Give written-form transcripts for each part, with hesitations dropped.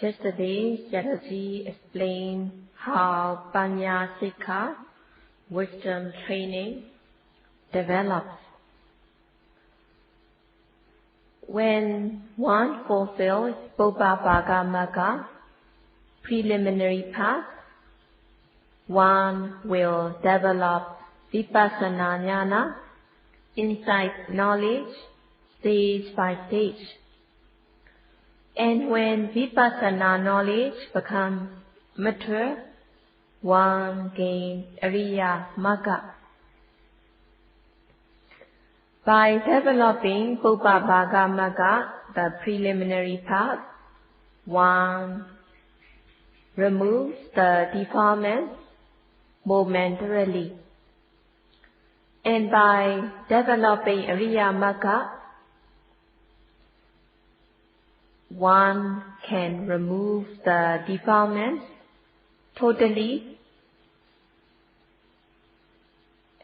Yesterday, Sayadaw explained how Panya Sikha, wisdom training, develops. When one fulfills Bhagga preliminary path, one will develop Vipassana jnana, insight knowledge, stage by stage. And when Vipassana knowledge becomes mature, one gains Ariya Magga. By developing Bhagga, the preliminary path, one removes the defilements momentarily. And by developing Ariya Magga, one can remove the defilements totally,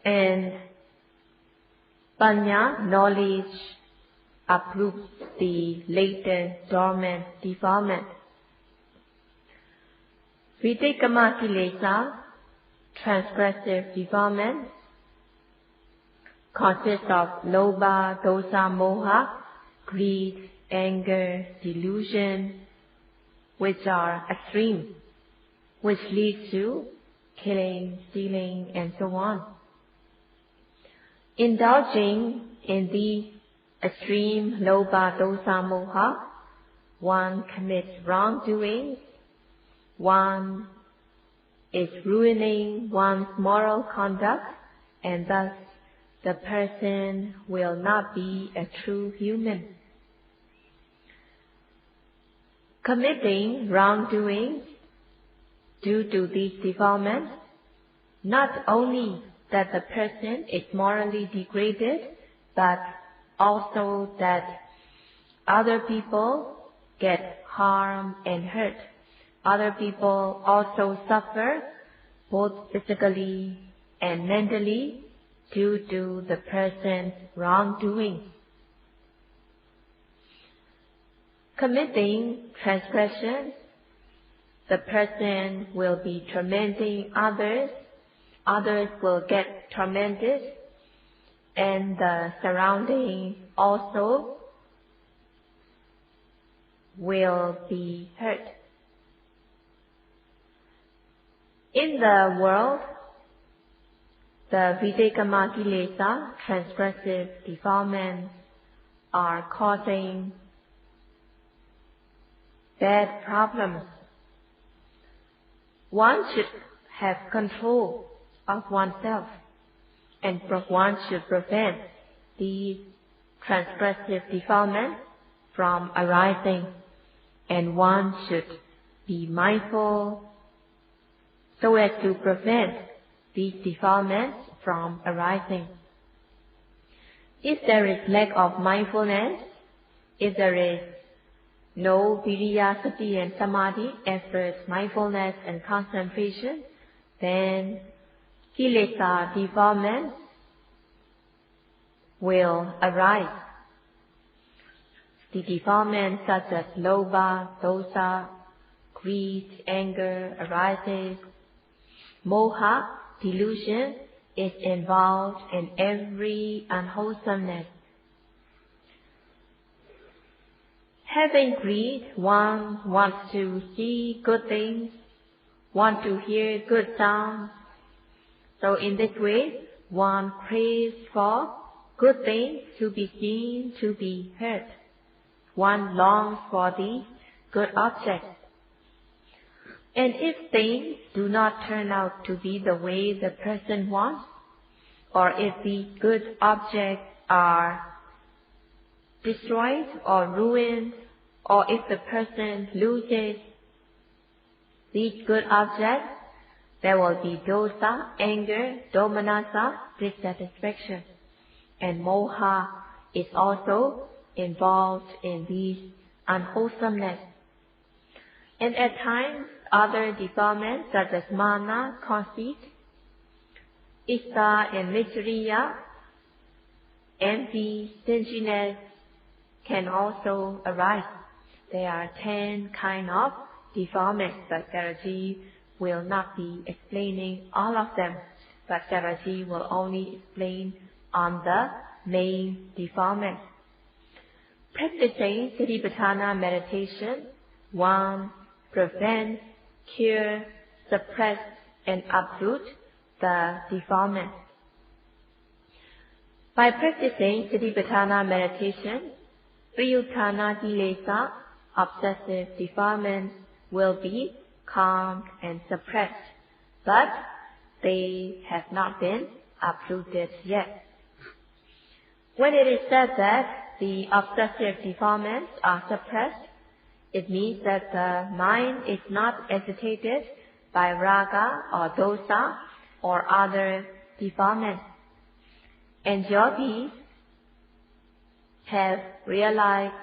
and Panya knowledge uproots the latent dormant defilement. Vitikkama Kilesa, transgressive defilements, consist of lobha, dosa, moha, greed, anger, delusion, which are extreme, which leads to killing, stealing, and so on. Indulging in these extreme lobha, dosa, moha, one commits wrongdoings, one is ruining one's moral conduct, and thus the person will not be a true human. Committing wrongdoings due to these defilements, not only that the person is morally degraded, but also that other people get harmed and hurt. Other people also suffer, both physically and mentally, due to the person's wrongdoing. Committing transgressions, the person will be tormenting others, others will get tormented, and the surrounding also will be hurt. In the world, the Vitikkama Kilesa, transgressive defilements, are causing bad problems. One should have control of oneself, and one should prevent these transgressive defilements from arising, and one should be mindful so as to prevent these defilements from arising. If there is lack of mindfulness, if there is no viriya, sati and samadhi, efforts, mindfulness and concentration, then kilesa defilements will arise. The defilements such as lobha, dosa, greed, anger arises. Moha, delusion, is involved in every unwholesomeness. Having greed, one wants to see good things, wants to hear good sounds. So in this way, one craves for good things to be seen, to be heard. One longs for these good objects. And if things do not turn out to be the way the person wants, or if these good objects are destroyed or ruined, or if the person loses these good objects, there will be dosa, anger, domanassa, dissatisfaction. And moha is also involved in these unwholesomeness. And at times, other defilements such as mana, conceit, issa and miseria, envy, stinginess can also arise. There are 10 kinds of defilements, but Sayadaw will not be explaining all of them, but Sayadaw will only explain on the main defilements. Practicing Satipatthana meditation, 1. Prevent, cure, suppress, and uproot the defilements. By practicing Satipatthana meditation, Priyuttana Kilesa, obsessive defilements, will be calmed and suppressed, but they have not been uprooted yet. When it is said that the obsessive defilements are suppressed, it means that the mind is not agitated by raga or dosa or other defilements. And yogis have realized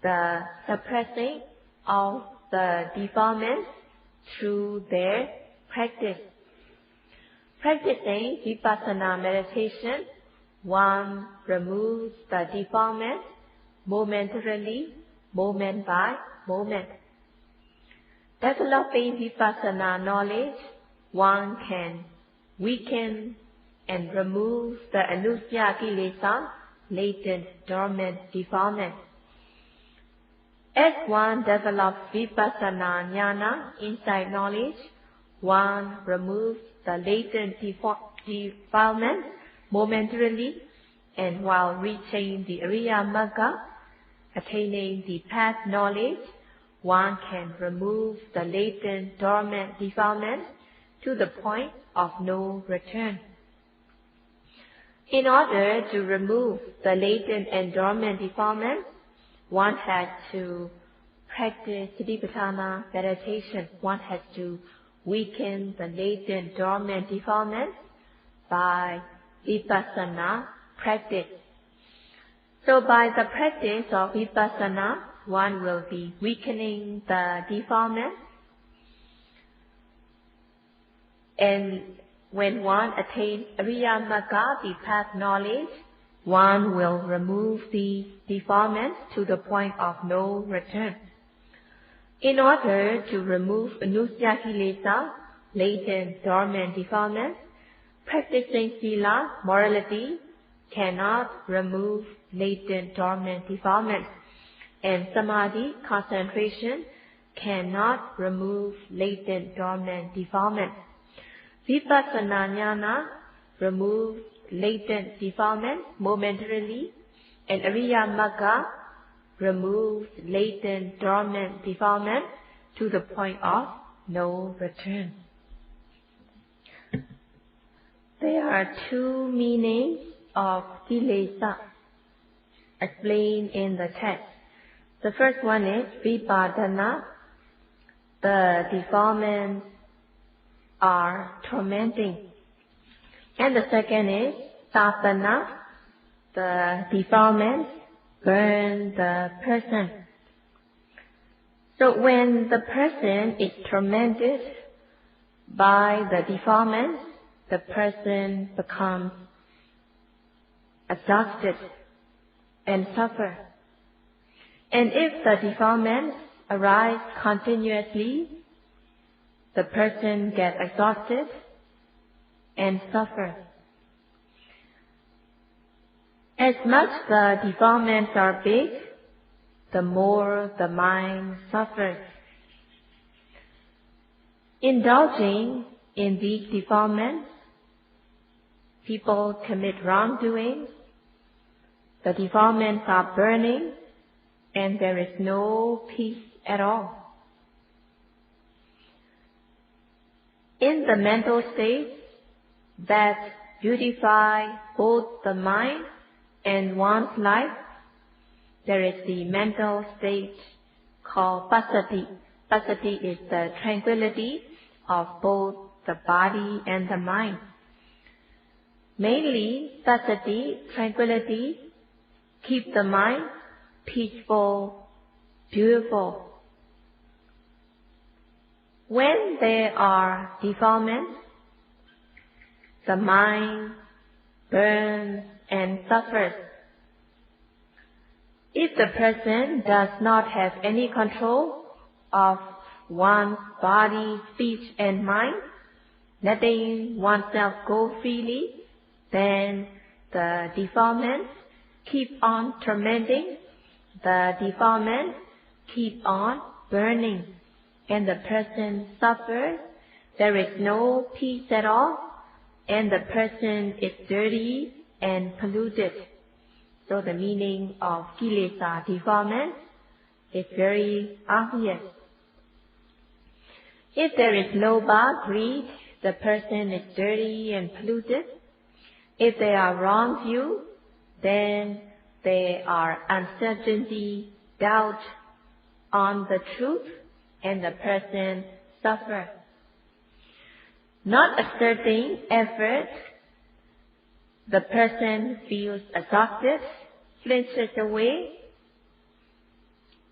the suppressing of the defilements through their practice. Practicing Vipassana meditation, 1. Removes the defilements momentarily, moment by moment. Developing Vipassana knowledge, one can weaken and remove the anusya kilesa, latent, dormant defilements. As one develops Vipassana jnana, insight knowledge, one removes the latent defilements momentarily, and while reaching the Ariya Magga, attaining the path knowledge, one can remove the latent dormant defilements to the point of no return. In order to remove the latent and dormant defilements, one has to practice Satipatthana meditation. One has to weaken the latent dormant defilements by Vipassana practice. So by the practice of Vipassana, one will be weakening the defilements. And when one attains Ariya Magga, the path knowledge, one will remove the defilements to the point of no return. In order to remove anusya kilesa, latent dormant defilements, practicing sila, morality, cannot remove latent dormant defilements, and samadhi, concentration, cannot remove latent dormant defilements. Vipassana jnana removes latent defilements momentarily, and Ariya Magga removes latent dormant defilements to the point of no return. There are two meanings of Kilesa explained in the text. The first one is Vipadana, the defilements are tormenting. And the second is Tapana, the defilements burn the person. So when the person is tormented by the defilements, the person becomes exhausted and suffer. And if the defilements arise continuously, the person gets exhausted and suffer. As much the defilements are big, the more the mind suffers. Indulging in these defilements, people commit wrongdoings, the defilements are burning, and there is no peace at all. In the mental states that beautify both the mind and one's life, there is the mental state called passaddhi. Passaddhi is the tranquility of both the body and the mind. Mainly, passaddhi, tranquility, keep the mind peaceful, beautiful. When there are defilements, the mind burns and suffers. If the person does not have any control of one's body, speech and mind, letting oneself go freely, then the defilements keep on tormenting, the defilements keep on burning, and the person suffers. There is no peace at all, and the person is dirty and polluted. So the meaning of Kilesa, defilement, is very obvious. If there is lobha, greed, the person is dirty and polluted. If they are wrong view, then they are uncertainty, doubt on the truth, and the person suffers. Not exerting effort, the person feels exhausted, flinches away,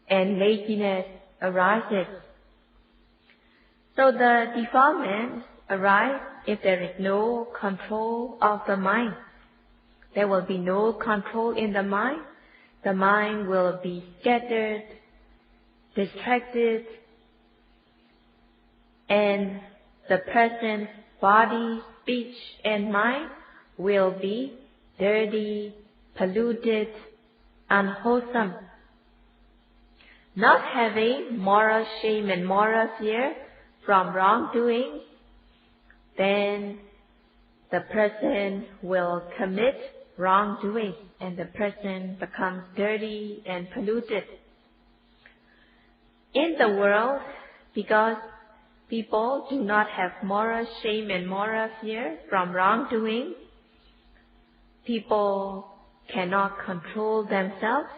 and laziness arises. So the defilements arise if there is no control of the mind. There will be no control in the mind. The mind will be scattered, distracted, and the person's body, speech, and mind will be dirty, polluted, unwholesome. Not having moral shame and moral fear from wrongdoing, then the person will commit wrongdoing and the person becomes dirty and polluted. In the world, because people do not have moral shame and moral fear from wrongdoing, people cannot control themselves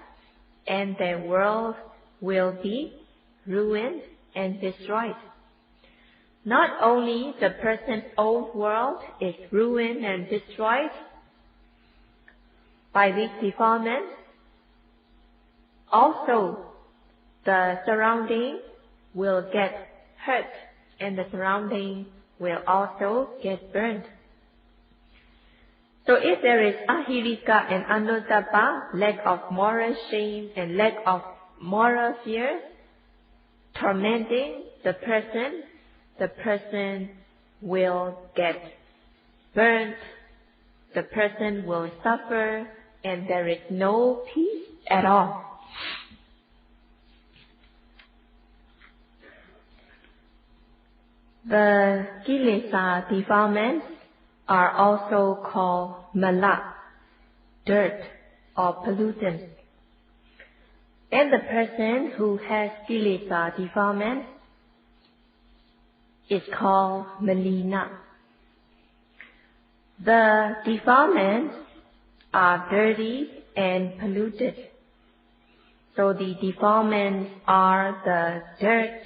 and their world will be ruined and destroyed. Not only the person's own world is ruined and destroyed by these defilements, also the surrounding will get hurt and the surrounding will also get burned. So if there is ahirika and anuttappa, lack of moral shame and lack of moral fear, tormenting the person will get burnt, the person will suffer, and there is no peace at all. The Kilesa defilements are also called mala, dirt or pollutants. And the person who has Kilesa defilements is called malina. The defilements are dirty and polluted. So the defilements are the dirt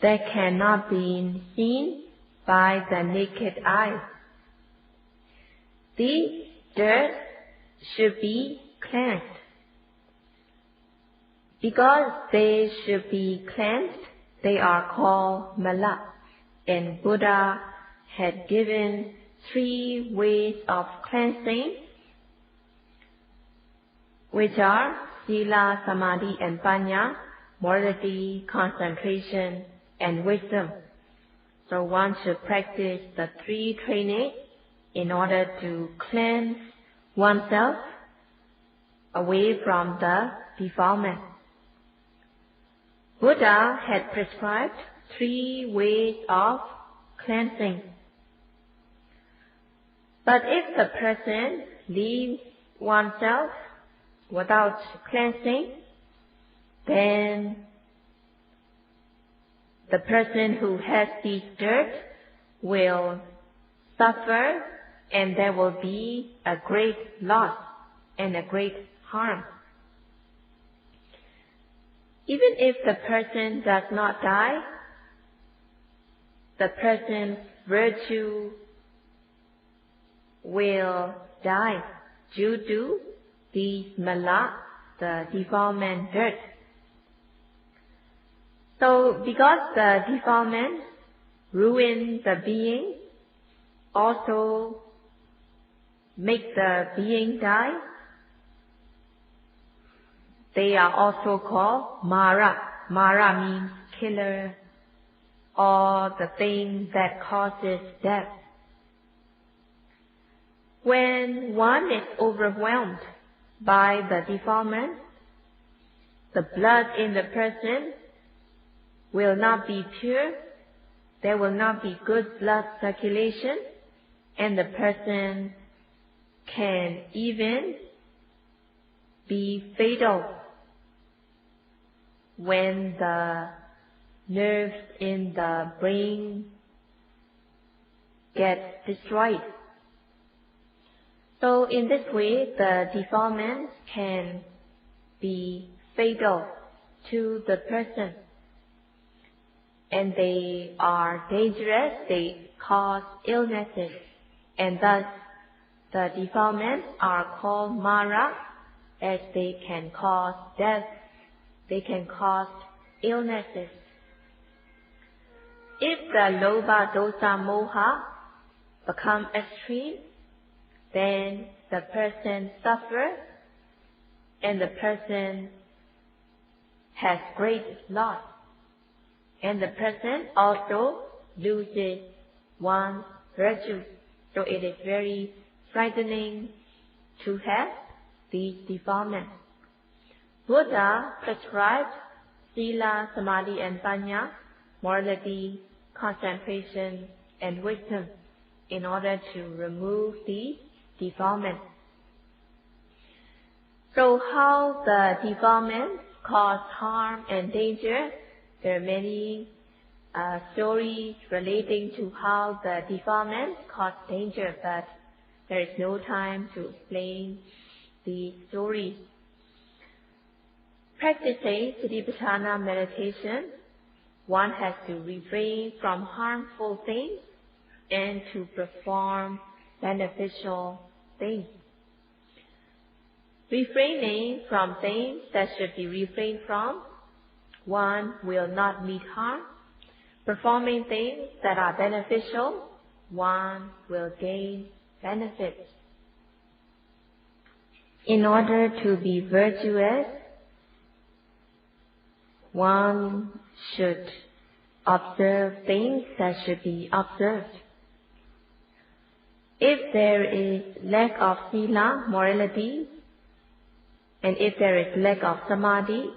that cannot be seen by the naked eye. These dirt should be cleansed. Because they should be cleansed, they are called mala. And Buddha had given 3 ways of cleansing, which are sila, samadhi, and panya, morality, concentration, and wisdom. So one should practice the 3 trainings in order to cleanse oneself away from the defilement. Buddha had prescribed 3 ways of cleansing. But if the person leaves oneself without cleansing, then the person who has these dirt will suffer and there will be a great loss and a great harm. Even if the person does not die, the person's virtue will die due to these mala, the defilement dirt. So because the defilement ruins the being, also make the being die, they are also called mara. Mara means killer or the thing that causes death. When one is overwhelmed by the defilement, the blood in the person will not be pure, there will not be good blood circulation, and the person can even be fatal when the nerves in the brain get destroyed. So in this way, the defilements can be fatal to the person. And they are dangerous, they cause illnesses. And thus, the defilements are called Mara, as they can cause death, they can cause illnesses. If the Lobha, Dosa, Moha become extreme, then the person suffers and the person has great loss. And the person also loses one's virtue. So it is very frightening to have these defilements. Buddha prescribed Sila, Samadhi and Panya, morality, concentration and wisdom in order to remove these defilements. So how the defilements cause harm and danger? There are many stories relating to how the defilements cause danger, but there is no time to explain these stories. Practicing Satipatthana meditation, one has to refrain from harmful things and to perform beneficial things. Refraining from things that should be refrained from, one will not meet harm. Performing things that are beneficial, one will gain benefits. In order to be virtuous, one should observe things that should be observed. If there is lack of sila, morality, and if there is lack of samadhi,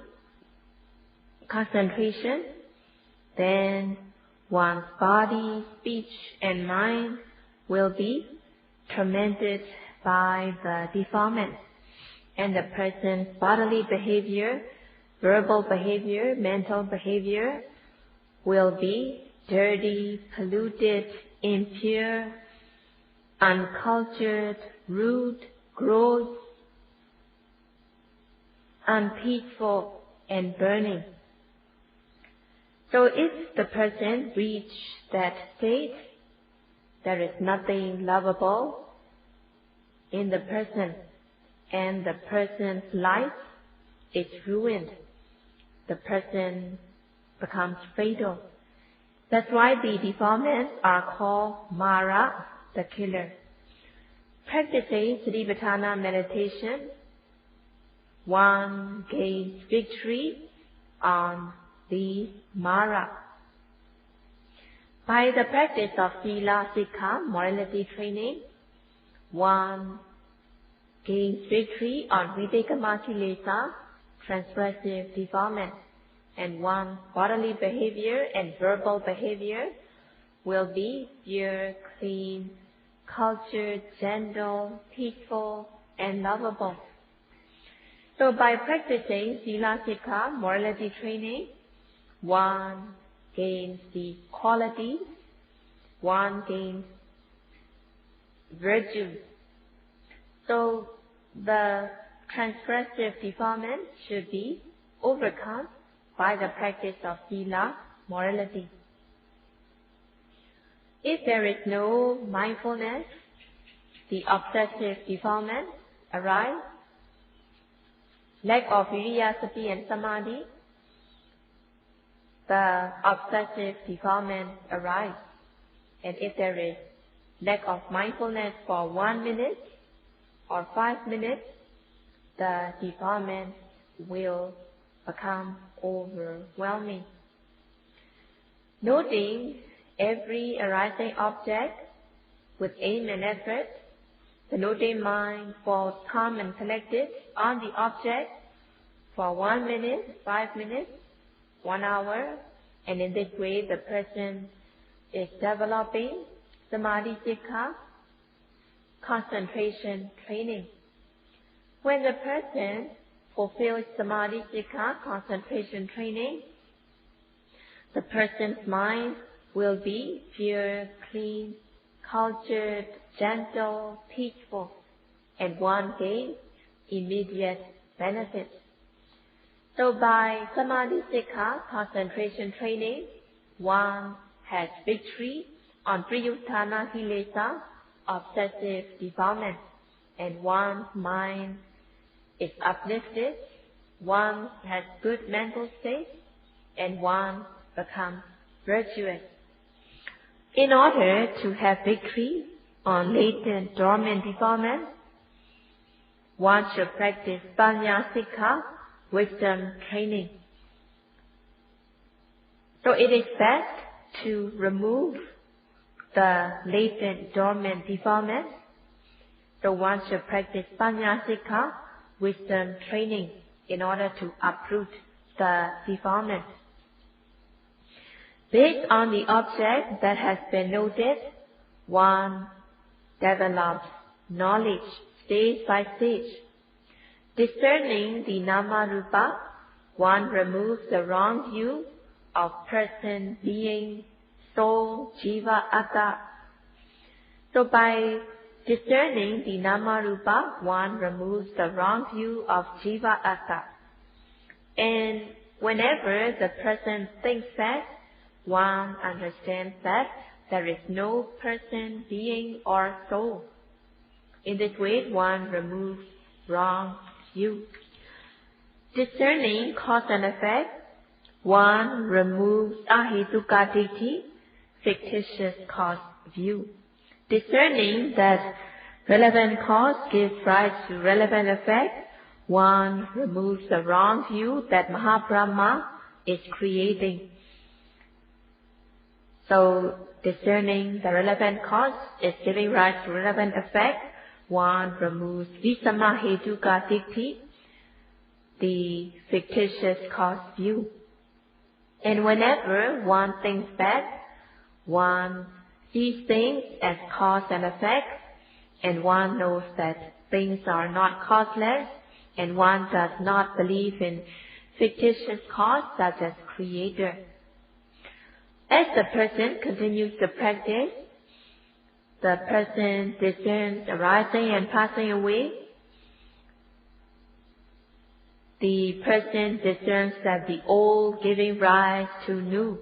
concentration, then one's body, speech and mind will be tormented by the defilement, and the person's bodily behavior, verbal behavior, mental behavior will be dirty, polluted, impure, uncultured, rude, gross, unpeaceful and burning. So if the person reach that state, there is nothing lovable in the person, and the person's life is ruined. The person becomes fatal. That's why the defilements are called Mara, the killer. Practicing Satipatthana meditation, one gains victory on the Mara. By the practice of Sila, Sikha, morality training, one gains victory on Videkama Kilesa, transgressive defilement, and one's bodily behavior and verbal behavior will be pure, clean, cultured, gentle, peaceful, and lovable. So by practicing Sila, Sikha, morality training, one gains the qualities, one gains virtue. So the transgressive defilement should be overcome by the practice of Sila, morality. If there is no mindfulness, the obsessive defilement arise. Lack of viriya, sati and samadhi, the obsessive defilement arise. And if there is lack of mindfulness for 1 minute or 5 minutes, the defilement will become overwhelming. Noting every arising object with aim and effort, the noting mind falls calm and collected on the object for 1 minute, 5 minutes, 1 hour, and in this way the person is developing Samadhi Sikha, concentration training. When the person fulfills Samadhi Sikha, concentration training, the person's mind will be pure, clean, cultured, gentle, peaceful, and one gains immediate benefits. So by Samadhi Sikha, concentration training, one has victory on Priyuttana Kilesa, obsessive defilement, and one's mind is uplifted, one has good mental state, and one becomes virtuous. In order to have victory on latent dormant defilements, one should practice Panya Sikha, wisdom training. So it is best to remove the latent dormant defilements. So one should practice Panya Sikha, wisdom training, in order to uproot the defilements. Based on the object that has been noted, one develops knowledge stage by stage. Discerning the Nama Rupa, one removes the wrong view of person, being, soul, jiva, atta. So by discerning the Nama Rupa, one removes the wrong view of jiva, atta. And whenever the person thinks that, one understands that there is no person, being, or soul. In this way, one removes wrong view. Discerning cause and effect, one removes ahetuka ditti, fictitious cause view. Discerning that relevant cause gives rise to relevant effect, one removes the wrong view that Mahabrahma is creating. So, discerning the relevant cause is giving rise to relevant effect, one removes visamahetuka ditti, the fictitious cause view. And whenever one thinks that, one sees things as cause and effect, and one knows that things are not causeless, and one does not believe in fictitious cause such as creator. As the person continues to practice, the person discerns arising and passing away. The person discerns that the old giving rise to new.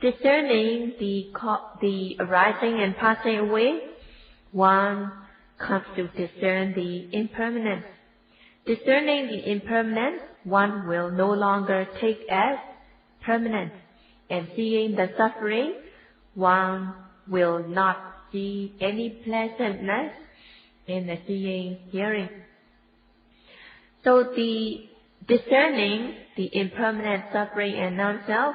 Discerning the arising and passing away, one comes to discern the impermanence. Discerning the impermanence, one will no longer take as permanent. And seeing the suffering, one will not see any pleasantness in the seeing, hearing. So the discerning the impermanent suffering and non-self,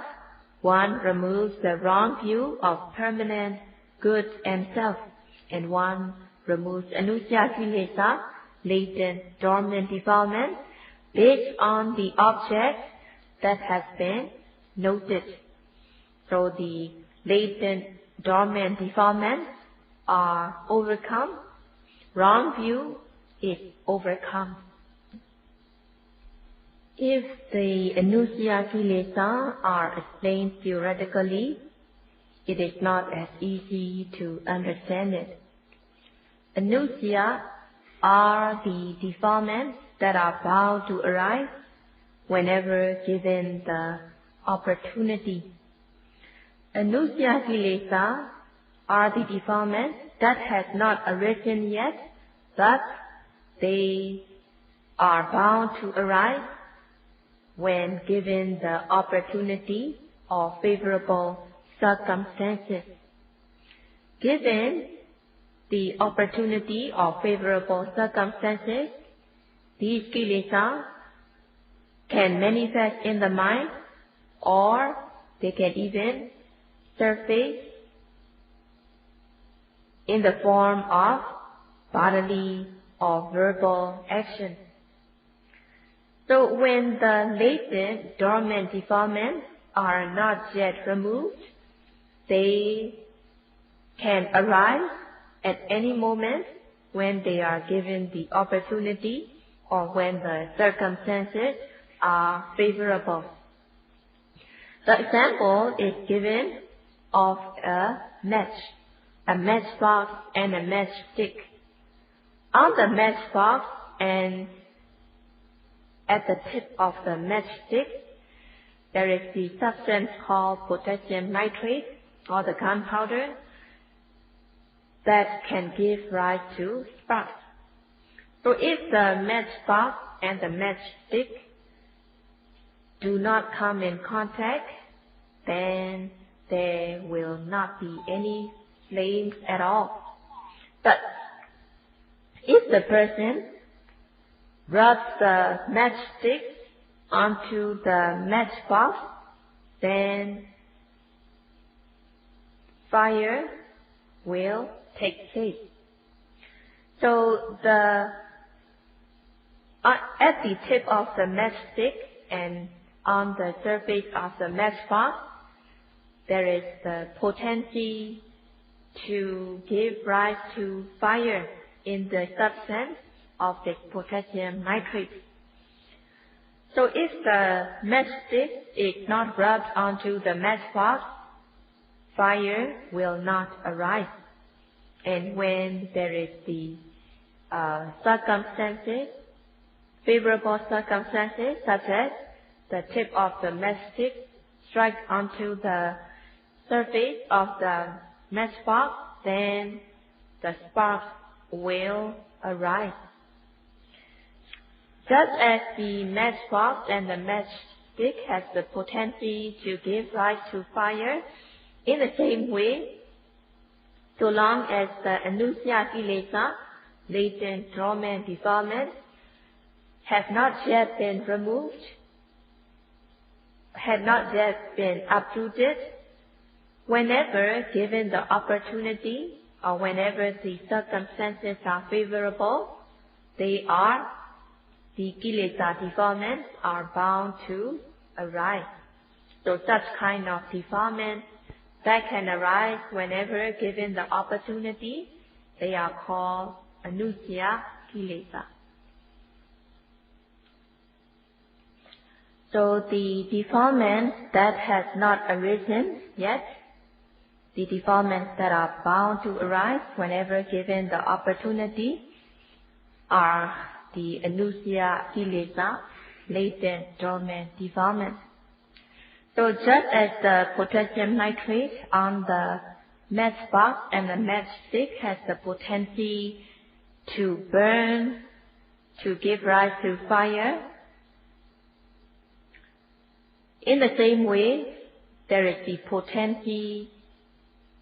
one removes the wrong view of permanent good and self, and one removes anusya kilesa, latent dormant defilement, based on the object that has been noted. So the latent dormant defilements are overcome, wrong view is overcome. If the anusya kilesa are explained theoretically, it is not as easy to understand it. Anusya are the defilements that are bound to arise whenever given the opportunity. Anusya kilesa are the defilements that has not arisen yet, but they are bound to arise when given the opportunity or favorable circumstances. Given the opportunity or favorable circumstances, these kilesa can manifest in the mind, or they can even surface in the form of bodily or verbal action. So when the latent, dormant defilements are not yet removed, they can arise at any moment when they are given the opportunity or when the circumstances are favorable. The example is given of a matchbox and a matchstick. On the matchbox and at the tip of the matchstick, there is the substance called potassium nitrate or the gunpowder that can give rise to sparks. So if the matchbox and the matchstick do not come in contact, then there will not be any flames at all. But if the person rubs the matchstick onto the matchbox, then fire will take place. So at the tip of the matchstick and on the surface of the matchbox, there is the potency to give rise to fire in the substance of the potassium nitrate. So if the matchstick is not rubbed onto the matchbox, fire will not arise. And when there is the favorable circumstances, such as the tip of the matchstick strike onto the surface of the matchbox, then the sparks will arise. Just as the matchbox and the matchstick has the potency to give rise to fire, in the same way, so long as the anusya kilesa, latent dormant defilements, have not yet been removed, had not yet been uprooted, whenever given the opportunity or whenever the circumstances are favorable, the Kilesa defilements are bound to arise. So such kind of defilements that can arise whenever given the opportunity, they are called anusya kilesa. So the defilements that has not arisen yet, the defilements that are bound to arise whenever given the opportunity, are the anusya kilesa, latent dormant defilements. So just as the potassium nitrate on the matchbox and the matchstick has the potency to burn, to give rise to fire, in the same way, there is the potency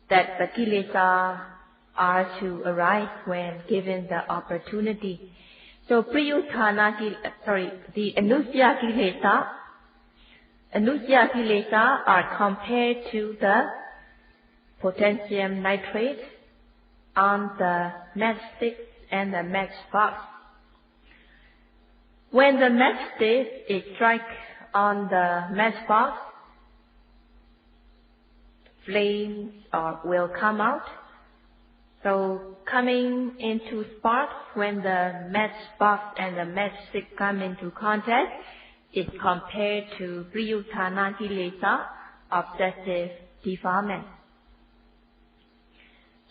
that the kilesa are to arise when given the opportunity. So the anusya kilesa are compared to the potassium nitrate on the matchstick and the matchbox. When the matchstick is struck on the matchbox, flames will come out. So coming into sparks when the matchbox and the matchstick come into contact is compared to priyuttana kilesa, obsessive defilement.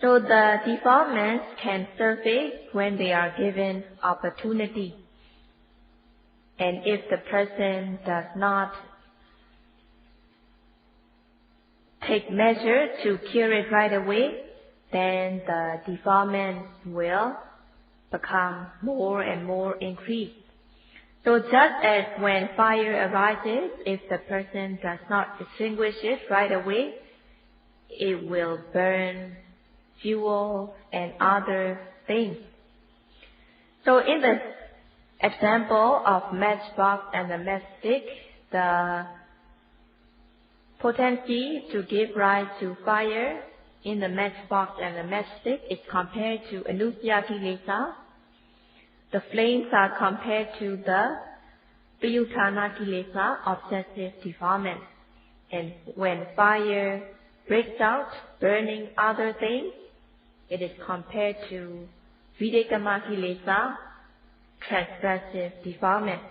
So the defilements can surface when they are given opportunity. And if the person does not take measure to cure it right away, then the defilements will become more and more increased. So just as when fire arises, if the person does not extinguish it right away, it will burn fuel and other things. So in the example of matchbox and the matchstick, the Potency to give rise to fire in the matchbox and the matchstick is compared to Anusaya Kilesa. The flames are compared to the Priyuttana Kilesa, obsessive defilement. And when fire breaks out, burning other things, it is compared to Videkama Kilesa, transgressive defilement.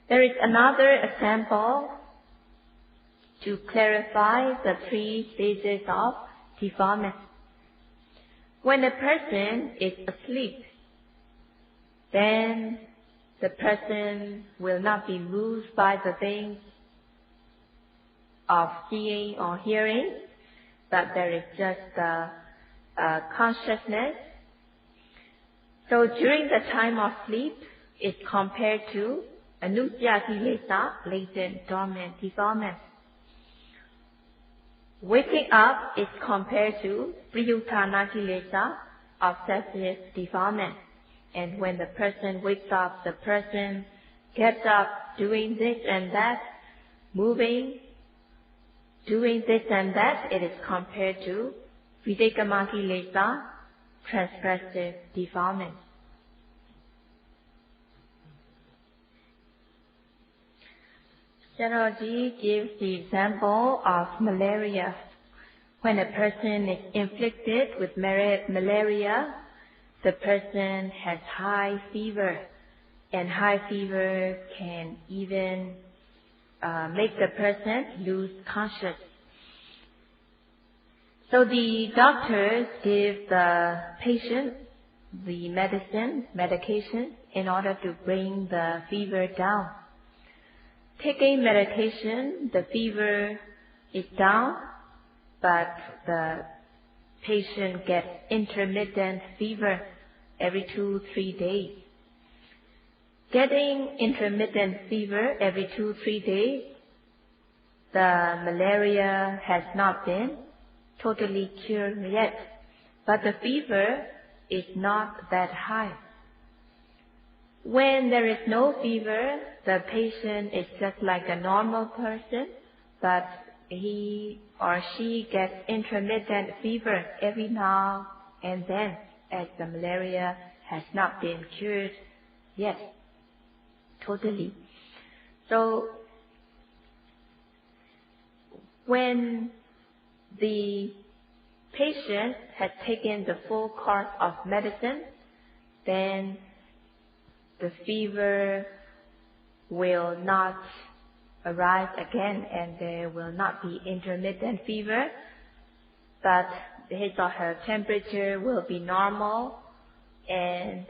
There is another example to clarify the three stages of defilement. When a person is asleep, then the person will not be moved by the things of seeing or hearing, but there is just a consciousness. So during the time of sleep, it's compared to Anusaya Kilesa, latent, dormant defilement. Waking up is compared to Priyuttana Kilesa, obsessive defilement. And when the person wakes up, the person gets up doing this and that, moving, doing this and that, it is compared to Videkama Kilesa, transgressive defilement. Sayadaw gives the example of malaria. When a person is inflicted with malaria, the person has high fever, and high fever can even make the person lose consciousness. So the doctors give the patient the medication in order to bring the fever down. Taking medication, the fever is down, but the patient gets intermittent fever every 2-3 days. Getting intermittent fever every 2-3 days, the malaria has not been totally cured yet, but the fever is not that high. When there is no fever, the patient is just like a normal person, but he or she gets intermittent fever every now and then, as the malaria has not been cured yet totally. So when the patient has taken the full course of medicine, then the fever will not arise again, and there will not be intermittent fever, but his or her temperature will be normal, and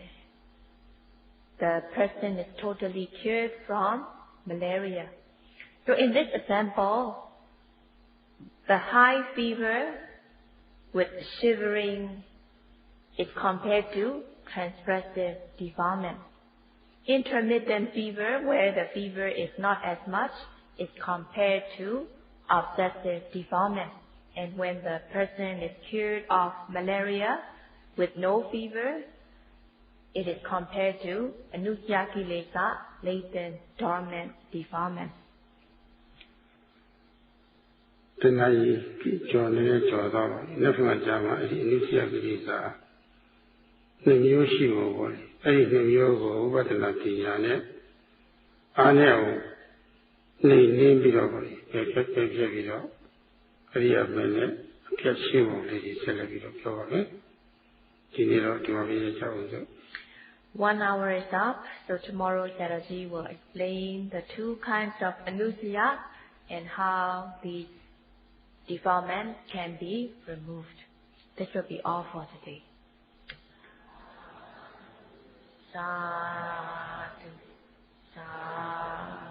the person is totally cured from malaria. So in this example, the high fever with shivering is compared to transgressive defilement. Intermittent fever, where the fever is not as much, is compared to obsessive defilement. And when the person is cured of malaria with no fever, it is compared to Anusaya Kilesa, latent, dormant defilement. တဏှာကြီးကြော်နေတဲ့ကြော်တော့နှစ်ဖက်ကြားမှာအဲ့ဒီအနုစယကိလေသာနှစ်မျိုးရှိဖို့ပေါ့လေအဲ့ဒီနှစ်မျိုးကိုဥပဒနာပညာနဲ့အားနဲ့အောင်နှိမ်နှင်းပြီးတော့ပေါ့လေဖြတ်ပြီးတော့အရိယာမင်းနဲ့အဖြတ်ရှင်းပုံလေးကြီးဆက်လက်ပြီးတော့ပြောပါမယ်ဒီနေ့တော့ဒီမှာပြည့်ချအောင်ဆို 1 hour is up, so tomorrow Sayadaw will explain the two kinds of anusaya and how these defilements can be removed. This will be all for today. Sadhu, sadhu.